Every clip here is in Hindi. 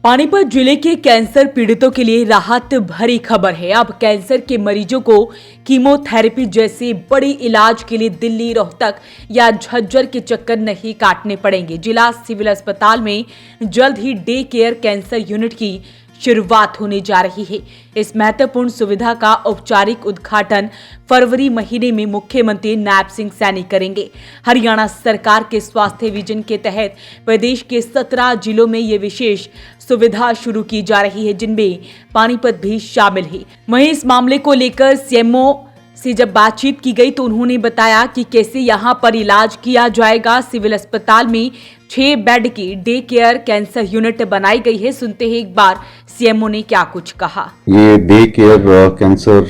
पानीपत जिले के कैंसर पीड़ितों के लिए राहत भरी खबर है। अब कैंसर के मरीजों को कीमोथेरेपी जैसे बड़े इलाज के लिए दिल्ली, रोहतक या झज्जर के चक्कर नहीं काटने पड़ेंगे। जिला सिविल अस्पताल में जल्द ही डे केयर कैंसर यूनिट की शुरुआत होने जा रही है। इस महत्वपूर्ण सुविधा का औपचारिक उद्घाटन फरवरी महीने में मुख्यमंत्री नायब सिंह सैनी करेंगे। हरियाणा सरकार के स्वास्थ्य विजन के तहत प्रदेश के 17 जिलों में ये विशेष सुविधा शुरू की जा रही है, जिनमें पानीपत भी शामिल है। वहीं इस मामले को लेकर सीएमओ से जब बातचीत की गई तो उन्होंने बताया कि कैसे यहां पर इलाज किया जाएगा। सिविल अस्पताल में 6 बेड की डे केयर कैंसर यूनिट बनाई गई है। सुनते हैं एक बार सीएमओ ने क्या कुछ कहा। ये day care cancer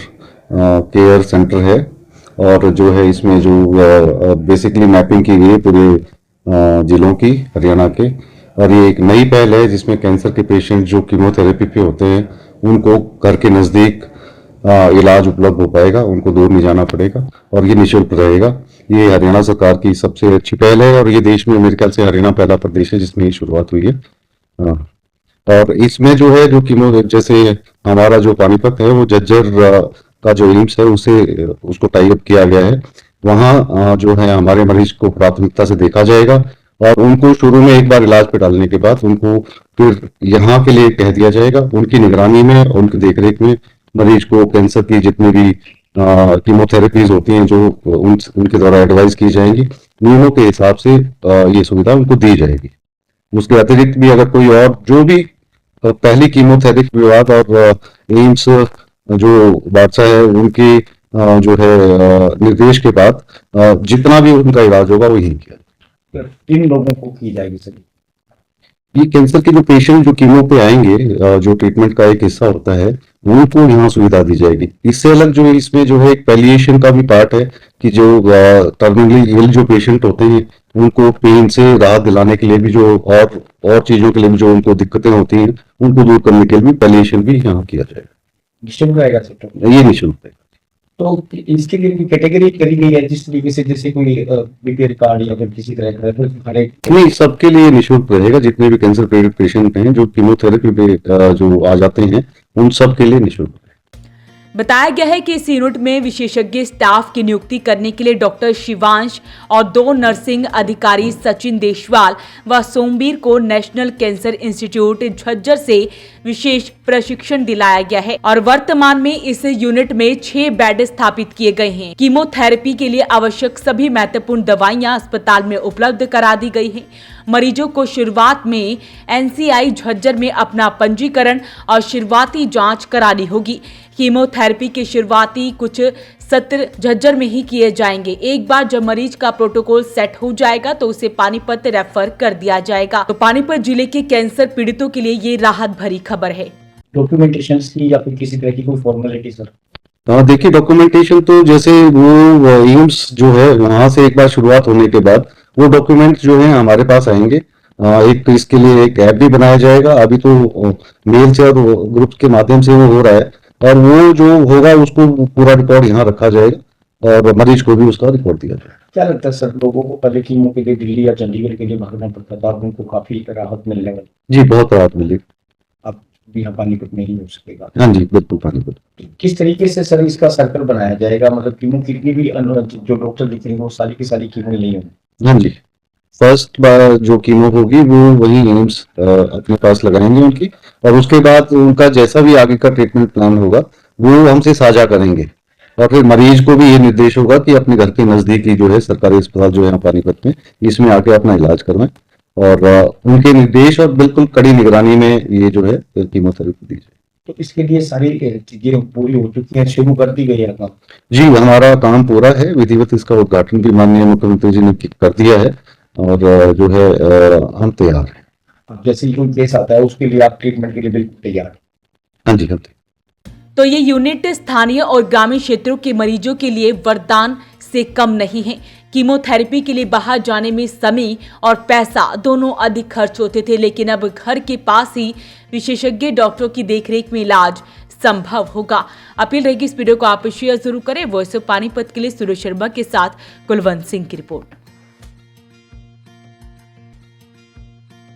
care centre है और जो है इसमें जो बेसिकली मैपिंग की गई है पूरे जिलों की हरियाणा के, और ये एक नई पहल है जिसमें कैंसर के पेशेंट जो कीमोथेरेपी पे होते हैं उनको घर के नज़दीक इलाज उपलब्ध हो पाएगा, उनको दूर नहीं जाना पड़ेगा और ये निःशुल्क रहेगा। ये हरियाणा सरकार की सबसे अच्छी पहल है और ये देश में मेरे ख्याल से हरियाणा पहला प्रदेश है जिसमें ये शुरुआत हुई है। और इसमें जो है जो कीमो जैसे हमारा जो पानीपत है वो झज्जर का जो एम्स है उसको टाई अप किया गया है। वहाँ जो है हमारे मरीज को प्राथमिकता से देखा जाएगा और उनको शुरू में एक बार इलाज पे डालने के बाद उनको फिर यहाँ के लिए कह दिया जाएगा। उनकी निगरानी में, उनकी देखरेख में मरीज को कैंसर की जितनी भी कीमोथेरेपीज होती हैं जो उनके द्वारा एडवाइस की जाएंगी, नियमों के हिसाब से ये सुविधा उनको दी जाएगी। उसके अतिरिक्त भी अगर कोई और जो भी पहली कीमोथेरेपी विभाग और एम्स जो बादशाह है उनके जो है निर्देश के बाद जितना भी उनका इलाज होगा वो यही किया। किन लोगों को की जाएगी सर? ये कैंसर के जो पेशेंट जो कीमो पे आएंगे, जो ट्रीटमेंट का एक हिस्सा होता है, उनको यहाँ सुविधा दी जाएगी। इससे अलग जो इसमें जो है एक पैलिएशन का भी पार्ट है कि जो टर्मिनली इल जो पेशेंट होते हैं उनको पेन से राहत दिलाने के लिए भी जो और चीजों के लिए भी जो उनको दिक्कतें होती हैं उनको दूर करने के लिए भी पैलिएशन भी यहाँ किया जाएगा। निःशुल्क रहेगा सर? ये निःशुल्क है। तो इसके लिए कैटेगरी करी गई है जिस तरीके से, जैसे कोई बीपीएल कार्ड या फिर किसी तरह का हर एक? नहीं, सबके लिए निःशुल्क रहेगा। जितने भी कैंसर पीड़ित पेशेंट हैं जो कीमोथेरेपी पे जो आ जाते हैं उन सब के लिए निःशुल्क। बताया गया है कि इस यूनिट में विशेषज्ञ स्टाफ की नियुक्ति करने के लिए डॉक्टर शिवांश और 2 नर्सिंग अधिकारी सचिन देशवाल व सोमवीर को नेशनल कैंसर इंस्टीट्यूट झज्जर से विशेष प्रशिक्षण दिलाया गया है और वर्तमान में इस यूनिट में 6 बेड स्थापित किए गए हैं। कीमोथेरेपी के लिए आवश्यक सभी महत्वपूर्ण दवाइयां अस्पताल में उपलब्ध करा दी गई हैं। मरीजों को शुरुआत में एनसीआई झज्जर में अपना पंजीकरण और शुरुआती जांच करानी होगी। कीमोथेरेपी के शुरुआती कुछ सत्र झज्जर में ही किए जाएंगे। एक बार जब मरीज का प्रोटोकॉल सेट हो जाएगा तो उसे पानीपत रेफर कर दिया जाएगा। तो पानीपत जिले के कैंसर पीड़ितों के लिए ये राहत भरी खबर है। डॉक्यूमेंटेशन की या फिर किसी तरह की कोई फॉर्मेलिटी सर? देखिए, डॉक्यूमेंटेशन तो जैसे वो एम्स जो है वहां से एक बार शुरुआत होने के बाद वो डॉक्यूमेंट जो है हमारे पास आएंगे। एक इसके लिए एक ऐप भी बनाया जाएगा। अभी तो मेल से और ग्रुप के माध्यम से वो हो रहा है और वो जो होगा उसको पूरा रिकॉर्ड यहाँ रखा जाएगा और मरीज को भी उसका रिकॉर्ड दिया जाएगा। क्या लगता है सर, लोगों को पहले कीमो के लिए दिल्ली या चंडीगढ़ के लिए भागना पड़ता था, उनको काफी राहत मिलने वाली? जी, बहुत राहत मिलेगी। अब यहाँ पानीपत में ही हो सकेगा? हाँ जी, बिल्कुल पानीपत। किस तरीके से सर इसका सर्कल बनाया जाएगा? मतलब कीमो कितनी भी जो डॉक्टर दिखेंगे वो सारी की सारी कीमो नहीं होगी? हाँ जी, फर्स्ट बार जो कीमो होगी वो वही एम्स अपने पास लगाएंगे उनकी, और उसके बाद उनका जैसा भी आगे का ट्रीटमेंट प्लान होगा वो हमसे साझा करेंगे और फिर मरीज को भी ये निर्देश होगा कि अपने घर के नजदीकी जो है सरकारी अस्पताल जो है पानीपत में, इसमें आके अपना इलाज करवाएं और उनके निर्देश और बिल्कुल कड़ी निगरानी में ये जो है कीमोथेरेपी दी जाए। तो इसके लिए सारी चीजें पूरी हो चुकी हैं, शुरू कर दी गई है काम? जी, हमारा काम पूरा है। विधिवत इसका उद्घाटन भी माननीय मुख्यमंत्री जी ने कर दिया है और जो है हम तैयार हैं। जैसे कोई केस आता है उसके लिए आप ट्रीटमेंट के लिए बिल्कुल तैयार हैं? हाँ जी, हम तैयार। तो ये यूनिट स्थानीय और ग्रामीण क्षेत्रों के मरीजों के लिए वरदान से कम नहीं है। कीमोथेरेपी के लिए बाहर जाने में समय और पैसा दोनों अधिक खर्च होते थे, लेकिन अब घर के पास ही विशेषज्ञ डॉक्टरों की देखरेख में इलाज संभव होगा। अपील रहेगी इस वीडियो को आप शेयर जरूर करें। वॉइस ऑफ पानीपत के लिए सुरेश शर्मा के साथ कुलवंत सिंह की रिपोर्ट।